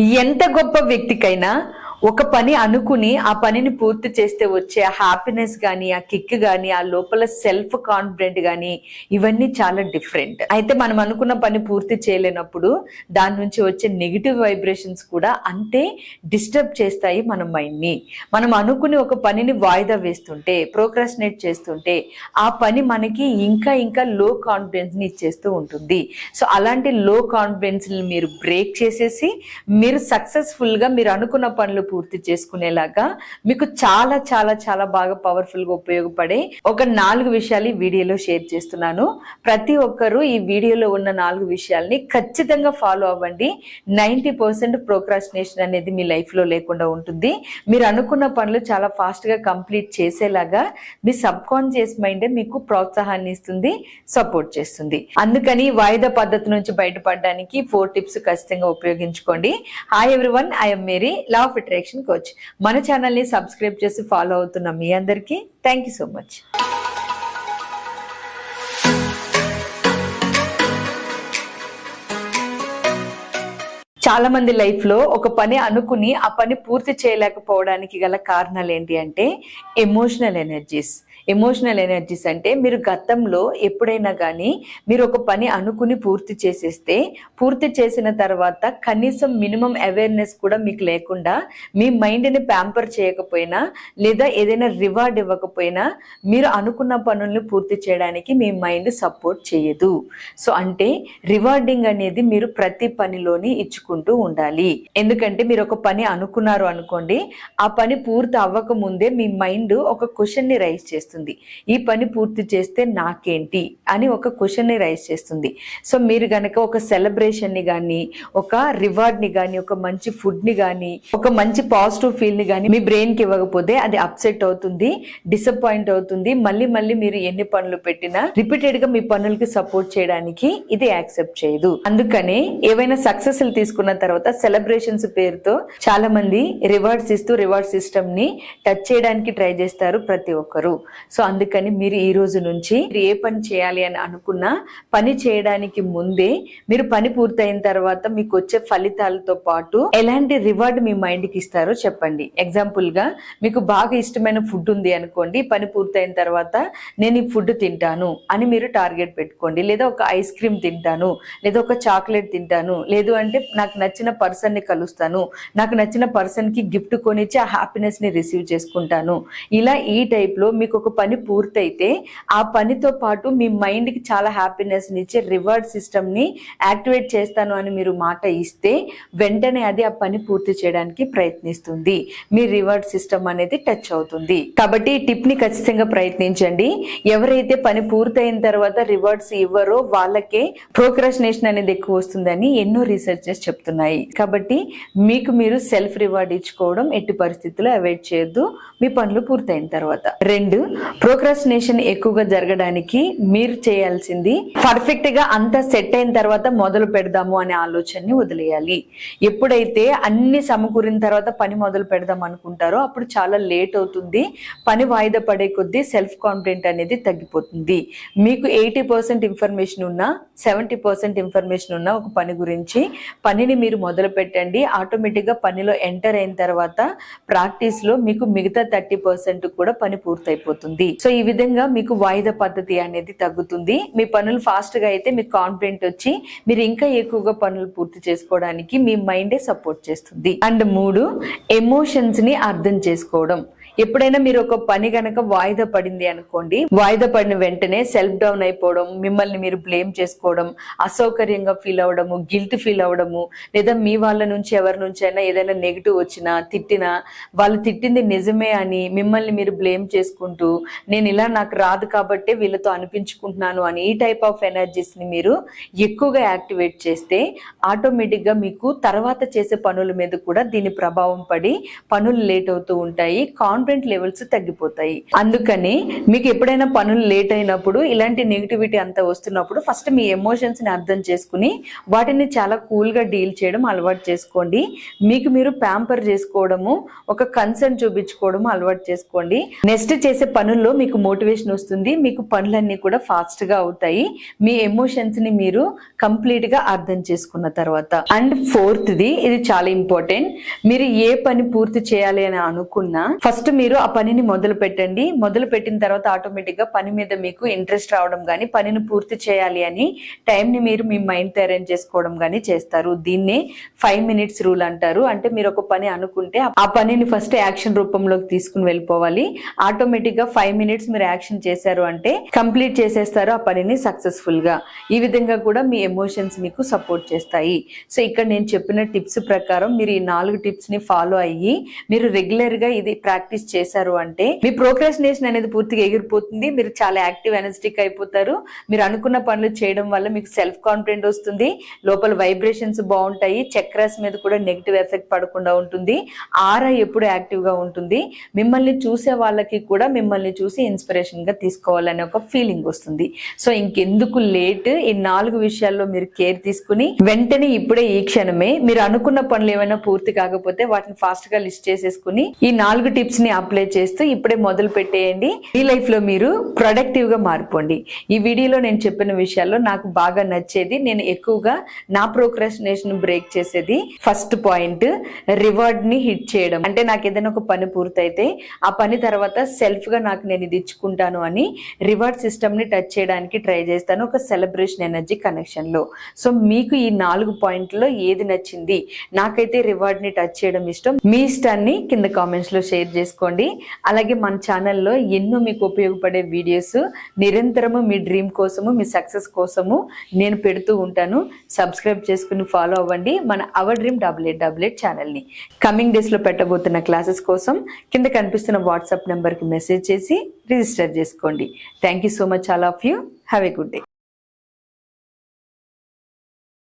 ఎంత గొప్ప వ్యక్తికైనా ఒక పని అనుకుని ఆ పనిని పూర్తి చేస్తే వచ్చే ఆ హ్యాపీనెస్ కానీ ఆ కిక్ కానీ ఆ లోపల సెల్ఫ్ కాన్ఫిడెంట్ కానీ ఇవన్నీ చాలా డిఫరెంట్. అయితే మనం అనుకున్న పని పూర్తి చేయలేనప్పుడు దాని నుంచి వచ్చే నెగిటివ్ వైబ్రేషన్స్ కూడా అంతే డిస్టర్బ్ చేస్తాయి మన మైండ్ని. మనం అనుకుని ఒక పనిని వాయిదా వేస్తుంటే ప్రోక్రాస్టినేట్ చేస్తుంటే ఆ పని మనకి ఇంకా ఇంకా లో కాన్ఫిడెన్స్ని ఇచ్చేస్తూ ఉంటుంది. సో అలాంటి లో కాన్ఫిడెన్స్ని మీరు బ్రేక్ చేసేసి మీరు సక్సెస్ఫుల్గా మీరు అనుకున్న పనులు పూర్తి చేసుకునేలాగా మీకు చాలా చాలా చాలా బాగా పవర్ఫుల్ గా ఉపయోగపడే ఒక 4 విషయాలు ఈ వీడియోలో షేర్ చేస్తున్నాను. ప్రతి ఒక్కరూ ఈ వీడియోలో ఉన్న 4 విషయాల్ని ఖచ్చితంగా ఫాలో అవ్వండి. 90% ప్రోక్రాస్టినేషన్ అనేది మీ లైఫ్ లో లేకుండా ఉంటుంది. మీరు అనుకున్న పనులు చాలా ఫాస్ట్ గా కంప్లీట్ చేసేలాగా మీ సబ్ కాన్షియస్ మైండ్ మీకు ప్రోత్సాహాన్ని ఇస్తుంది, సపోర్ట్ చేస్తుంది. అందుకని వాయిదా పద్ధతి నుంచి బయటపడడానికి 4 టిప్స్ ఖచ్చితంగా ఉపయోగించుకోండి. Hi everyone, I'm Mary, law of attraction coach. మన ఛానల్ ని సబ్స్క్రైబ్ చేసి ఫాలో అవుతున్న మీ అందరికీ థ్యాంక్ యూ సో మచ్. చాలా మంది లైఫ్ లో ఒక పని అనుకుని ఆ పని పూర్తి చేయలేకపోవడానికి గల కారణాలు ఏంటి అంటే ఎమోషనల్ ఎనర్జీస్ అంటే మీరు గతంలో ఎప్పుడైనా కానీ మీరు ఒక పని అనుకుని పూర్తి చేసేస్తే పూర్తి చేసిన తర్వాత కనీసం మినిమం అవేర్నెస్ కూడా మీకు లేకుండా మీ మైండ్ని ప్యాంపర్ చేయకపోయినా లేదా ఏదైనా రివార్డ్ ఇవ్వకపోయినా మీరు అనుకున్న పనులను పూర్తి చేయడానికి మీ మైండ్ సపోర్ట్ చేయదు. సో అంటే రివార్డింగ్ అనేది మీరు ప్రతి పనిలోని ఇచ్చుకుంటూ ఉండాలి. ఎందుకంటే మీరు ఒక పని అనుకున్నారు అనుకోండి, ఆ పని పూర్తి అవ్వక ముందే మీ మైండ్ ఒక క్వశ్చన్ ని రైజ్ చేస్తుంది. ఈ పని పూర్తి చేస్తే నాకేంటి అని ఒక క్వశ్చన్ ని రైజ్ చేస్తుంది. సో మీరు గనక ఒక సెలబ్రేషన్ ని గానీ ఒక రివార్డ్ ని గానీ ఒక మంచి ఫుడ్ ని గానీ ఒక మంచి పాజిటివ్ ఫీల్ ని గానీ మీ బ్రెయిన్ కి ఇవ్వకపోతే అది అప్సెట్ అవుతుంది, డిసప్పాయింట్ అవుతుంది. మళ్ళీ మళ్ళీ మీరు ఎన్ని పనులు పెట్టినా రిపీటెడ్ గా మీ పనులకి సపోర్ట్ చేయడానికి ఇది యాక్సెప్ట్ చేయదు. అందుకనే ఏవైనా సక్సెస్ తీసుకున్న తర్వాత సెలబ్రేషన్స్ పేరుతో చాలా మంది రివార్డ్స్ ఇస్తూ రివార్డ్ సిస్టమ్ ని టచ్ చేయడానికి ట్రై చేస్తారు ప్రతి ఒక్కరు. సో అందుకని మీరు ఈ రోజు నుంచి ఏ పని చేయాలి అని అనుకున్నా పని చేయడానికి ముందే మీరు పని పూర్తయిన తర్వాత మీకు వచ్చే ఫలితాలతో పాటు ఎలాంటి రివార్డ్ మీ మైండ్ కి ఇస్తారో చెప్పండి. ఎగ్జాంపుల్ గా మీకు బాగా ఇష్టమైన ఫుడ్ ఉంది అనుకోండి, పని పూర్తయిన తర్వాత నేను ఈ ఫుడ్ తింటాను అని మీరు టార్గెట్ పెట్టుకోండి. లేదా ఒక ఐస్ క్రీమ్ తింటాను, లేదా ఒక చాక్లెట్ తింటాను, లేదు అంటే నాకు నచ్చిన పర్సన్ ని కలుస్తాను, నాకు నచ్చిన పర్సన్ కి గిఫ్ట్ కొనిచ్చి ఆ హ్యాపీనెస్ ని రిసీవ్ చేసుకుంటాను. ఇలా ఈ టైప్ లో మీకు ఒక పని పూర్తయితే ఆ పనితో పాటు మీ మైండ్ కి చాలా హ్యాపీనెస్ ఇచ్చే రివార్డ్ సిస్టమ్ ని యాక్టివేట్ చేస్తాను అని మీరు మాట ఇస్తే వెంటనే అది ఆ పని పూర్తి చేయడానికి ప్రయత్నిస్తుంది. మీ రివార్డ్ సిస్టమ్ అనేది టచ్ అవుతుంది. కాబట్టి ఈ టిప్ ని ఖచ్చితంగా ప్రయత్నించండి. ఎవరైతే పని పూర్తయిన తర్వాత రివార్డ్స్ ఇవ్వరో వాళ్ళకే ప్రోక్రాస్టినేషన్ అనేది ఎక్కువ వస్తుందని ఎన్నో రీసెర్చెస్ చెప్తున్నాయి. కాబట్టి మీకు మీరు సెల్ఫ్ రివార్డ్ ఇచ్చుకోవడం ఎట్టి పరిస్థితుల్లో అవాయిడ్ చేయొద్దు మీ పనులు పూర్తయిన తర్వాత. 2, ప్రోక్రాస్టినేషన్ ఎక్కువగా జరగడానికి మీరు చేయాల్సింది పర్ఫెక్ట్ గా అంతా సెట్ అయిన తర్వాత మొదలు పెడదాము అనే ఆలోచనని వదిలేయాలి. ఎప్పుడైతే అన్ని సమకూరిన తర్వాత పని మొదలు పెడదాం అనుకుంటారో అప్పుడు చాలా లేట్ అవుతుంది. పని వాయిదా పడే కొద్దీ సెల్ఫ్ కాన్ఫిడెంట్ అనేది తగ్గిపోతుంది. మీకు 80% ఇన్ఫర్మేషన్ ఉన్నా 70% ఇన్ఫర్మేషన్ ఉన్న ఒక పని గురించి పనిని మీరు మొదలు పెట్టండి. ఆటోమేటిక్ గా పనిలో ఎంటర్ అయిన తర్వాత ప్రాక్టీస్ లో మీకు మిగతా 30% కూడా పని పూర్తయిపోతుంది. సో ఈ విధంగా మీకు వాయిదా పద్ధతి అనేది తగ్గుతుంది. మీ పనులు ఫాస్ట్ గా అయితే మీకు కాన్ఫిడెంట్ వచ్చి మీరు ఇంకా ఎక్కువగా పనులు పూర్తి చేసుకోవడానికి మీ మైండే సపోర్ట్ చేస్తుంది. అండ్ 3, ఎమోషన్స్ ని అర్థం చేసుకోవడం. ఎప్పుడైనా మీరు ఒక పని గనక వాయిదా పడింది అనుకోండి, వాయిదా పడిన వెంటనే సెల్ఫ్ డౌన్ అయిపోవడం, మిమ్మల్ని మీరు బ్లేమ్ చేసుకోవడం, అసౌకర్యంగా ఫీల్ అవడము, గిల్ట్ ఫీల్ అవడము, లేదా మీ వాళ్ళ నుంచి ఎవరి నుంచి అయినా ఏదైనా నెగిటివ్ వచ్చినా తిట్టినా వాళ్ళు తిట్టింది నిజమే అని మిమ్మల్ని మీరు బ్లేమ్ చేసుకుంటూ నేను ఇలా నాకు రాదు కాబట్టి వీళ్ళతో అనిపించుకుంటున్నాను అని ఈ టైప్ ఆఫ్ ఎనర్జీస్ ని మీరు ఎక్కువగా యాక్టివేట్ చేస్తే ఆటోమేటిక్ గా మీకు తర్వాత చేసే పనుల మీద కూడా దీని ప్రభావం పడి పనులు లేట్ అవుతూ ఉంటాయి. కాన్ఫిడెంట్ లెవెల్స్ తగ్గిపోతాయి. అందుకని మీకు ఎప్పుడైనా పనులు లేట్ అయినప్పుడు ఇలాంటి నెగిటివిటీ అంతా వస్తున్నప్పుడు ఫస్ట్ మీ ఎమోషన్స్ ని అర్థం చేసుకుని వాటిని చాలా కూల్ గా డీల్ చేయడం అలవాటు చేసుకోండి. మీకు మీరు ప్యాంపర్ చేసుకోవడము, ఒక కన్సర్న్ చూపించుకోవడము అలవాటు చేసుకోండి. నెక్స్ట్ చేసే పనుల్లో మీకు మోటివేషన్ వస్తుంది, మీకు పనులన్నీ కూడా ఫాస్ట్ గా అవుతాయి మీ ఎమోషన్స్ ని మీరు కంప్లీట్ గా అర్థం చేసుకున్న తర్వాత. అండ్ ఫోర్త్ది, ఇది చాలా ఇంపార్టెంట్, మీరు ఏ పని పూర్తి చేయాలి అని అనుకున్నా ఫస్ట్ మీరు ఆ పనిని మొదలు పెట్టండి. మొదలు పెట్టిన తర్వాత ఆటోమేటిక్ గా పని మీద మీకు ఇంట్రెస్ట్ రావడం గానీ, పనిని పూర్తి చేయాలి అని టైం ని మీరు మీ మైండ్ తో అరేంజ్ చేసుకోవడం గానీ చేస్తారు. దీన్నే 5 minutes రూల్ అంటారు. అంటే మీరు ఒక పని అనుకుంటే ఆ పనిని ఫస్ట్ యాక్షన్ రూపంలోకి తీసుకుని వెళ్ళిపోవాలి. ఆటోమేటిక్ గా 5 minutes మీరు యాక్షన్ చేశారు అంటే కంప్లీట్ చేసేస్తారు ఆ పనిని సక్సెస్ఫుల్ గా. ఈ విధంగా కూడా మీ ఎమోషన్స్ మీకు సపోర్ట్ చేస్తాయి. సో ఇక్కడ నేను చెప్పిన టిప్స్ ప్రకారం మీరు ఈ 4 టిప్స్ ని ఫాలో అయ్యి మీరు రెగ్యులర్ గా ఇది ప్రాక్టీస్ చేశారు అంటే మీ ప్రోక్రాస్టినేషన్ అనేది పూర్తిగా ఎగిరిపోతుంది. మీరు చాలా యాక్టివ్ ఎనర్జెటిక్ అయిపోతారు. మీరు అనుకున్న పనులు చేయడం వల్ల మీకు సెల్ఫ్ కాన్ఫిడెంట్ వస్తుంది, లోపల వైబ్రేషన్స్ బాగుంటాయి, చక్రాస్ మీద కూడా నెగిటివ్ ఎఫెక్ట్ పడకుండా ఉంటుంది, ఆరా ఎప్పుడు యాక్టివ్ గా ఉంటుంది, మిమ్మల్ని చూసే వాళ్ళకి కూడా మిమ్మల్ని చూసి ఇన్స్పిరేషన్ గా తీసుకోవాలనే ఒక ఫీలింగ్ వస్తుంది. సో ఇంకెందుకు లేట్, ఈ 4 విషయాల్లో మీరు కేర్ తీసుకుని వెంటనే ఇప్పుడే ఈ క్షణమే మీరు అనుకున్న పనులు ఏమైనా పూర్తి కాకపోతే వాటిని ఫాస్ట్ గా లిస్ట్ చేసేసుకుని ఈ 4 టిప్స్ ని అప్లై చేస్తూ ఇప్పుడే మొదలు పెట్టేయండి. మీ లైఫ్ లో మీరు ప్రొడక్టివ్ గా మారిపోండి. ఈ వీడియోలో నేను చెప్పిన విషయాల్లో నాకు బాగా నచ్చేది, నేను ఎక్కువగా నా ప్రోక్రాస్టినేషన్ బ్రేక్ చేసేది ఫస్ట్ పాయింట్, రివార్డ్ ని హిట్ చేయడం. అంటే నాకు ఏదైనా ఒక పని పూర్తయితే ఆ పని తర్వాత సెల్ఫ్ గా నాకు నేను ఇది ఇచ్చుకుంటాను అని రివార్డ్ సిస్టమ్ ని టచ్ చేయడానికి ట్రై చేస్తాను ఒక సెలబ్రేషన్ ఎనర్జీ కనెక్షన్ లో. సో మీకు ఈ 4 పాయింట్లో ఏది నచ్చింది? నాకైతే రివార్డ్ ని టచ్ చేయడం ఇష్టం. మీ ఇష్టాన్ని కింద కామెంట్స్ లో షేర్ చేసుకోండి. అలాగే మన ఛానల్లో ఎన్నో మీకు ఉపయోగపడే వీడియోస్ నిరంతరము మీ డ్రీమ్ కోసము, మీ సక్సెస్ కోసము నేను పెడుతూ ఉంటాను. సబ్స్క్రైబ్ చేసుకుని ఫాలో అవ్వండి మన అవర్ డ్రీమ్ 8888 ఛానల్ ని. కమింగ్ డేస్ లో పెట్టబోతున్న క్లాసెస్ కోసం కింద కనిపిస్తున్న వాట్సాప్ నెంబర్ కి మెసేజ్ చేసి రిజిస్టర్ చేసుకోండి. Thank you so much all of you. Have a good day.